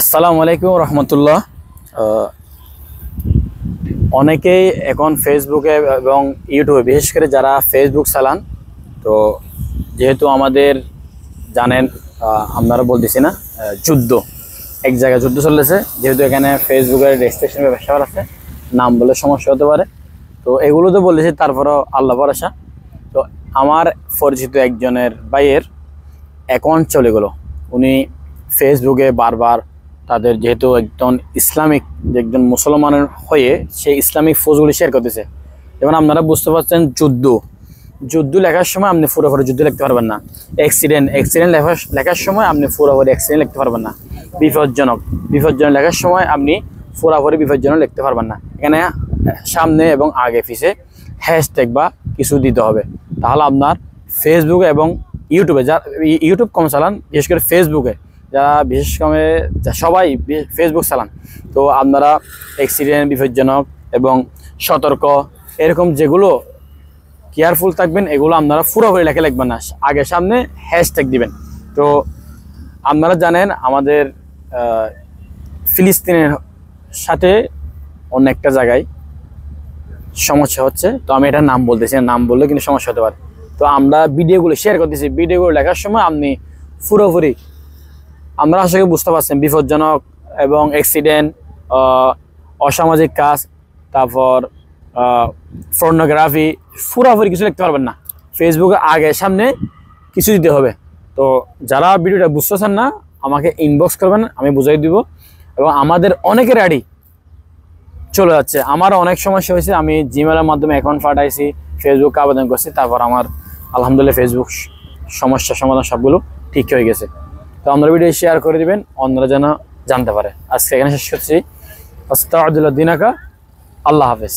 আসসালামু আলাইকুম রহমতুল্লাহ। অনেকেই এখন ফেসবুকে এবং ইউটিউবে, বিশেষ করে যারা ফেসবুক চালান, তো যেহেতু আমাদের জানেন, আপনারা বলতেছি না, যুদ্ধ এক জায়গায় যুদ্ধ চলেছে, যেহেতু এখানে ফেসবুকের রেজিস্ট্রেশন ব্যবসা আছে, নাম বলে সমস্যা হতে পারে, তো এগুলো তো বলেছি, তারপরও আল্লাহ ভরসা। তো আমার পরিচিত একজনের ভাইয়ের অ্যাকাউন্ট চলে গেল। উনি ফেসবুকে বারবার তাদের, যেহেতু একজন ইসলামিক, একজন মুসলমানের হয়ে সেই ইসলামিক পোস্টগুলি শেয়ার করতেছে। যেমন আপনারা বুঝতে পারছেন, যুদ্ধ লেখার সময় আপনি পুরোপুরি যুদ্ধ লিখতে পারবেন না। অ্যাক্সিডেন্ট লেখার সময় আপনি পুরোপুরি অ্যাক্সিডেন্ট লিখতে পারবেন না। বিপজ্জনক লেখার সময় আপনি পুরোপুরি বিপজ্জনক লিখতে পারবেন না। এখানে সামনে এবং আগে পিছে হ্যাশট্যাগ বা কিছু দিতে হবে, তাহলে আপনার ফেসবুকে এবং ইউটিউবে, যা ইউটিউব কম চালান, বিশেষ করে ফেসবুকে যারা, বিশেষ করে সবাই ফেসবুক চালান, তো আপনারা অ্যাক্সিডেন্ট, বিপজ্জনক এবং সতর্ক, এরকম যেগুলো কেয়ারফুল থাকবেন, এগুলো আপনারা পুরোপুরি লেখা লিখবেন না, আগে সামনে হ্যাশট্যাগ দিবেন। তো আপনারা জানেন, আমাদের ফিলিস্তিনের সাথে অনেকটা জায়গায় সমস্যা হচ্ছে। তো আমি এটার নাম বলতেছি না, নাম বললে কিন্তু সমস্যা হতে পারে। তো আমরা ভিডিওগুলো শেয়ার করতেছি, ভিডিওগুলো লেখার সময় আপনি পুরোপুরি, আমরা আশা করি বুঝতে পারছেন, বিপজ্জনক এবং অ্যাক্সিডেন্ট, অসামাজিক কাজ, তারপর পর্নোগ্রাফি, পুরোপুরি কিছু লিখতে পারবেন না। ফেসবুকে আগে সামনে কিছু দিতে হবে। তো যারা ভিডিওটা বুঝতেছেন না, আমাকে ইনবক্স করবেন, আমি বুঝাই দিব। এবং আমাদের অনেকের আইডি চলে যাচ্ছে, আমার অনেক সমস্যা হয়েছে, আমি জিমেলের মাধ্যমে অ্যাকাউন্ট পাঠাইছি, ফেসবুকে আবেদন করছি, তারপর আমার আলহামদুলিল্লাহ ফেসবুক সমস্যা সমাধান সবগুলো ঠিক হয়ে গেছে। তো আমরা ভিডিও শেয়ার করে দিবেন, অন্যরা যেন জানতে পারে। আজকে এখানে শেষ করছি। আস্তাগফিরুল্লাহ দিনাকা। আল্লাহ হাফেজ।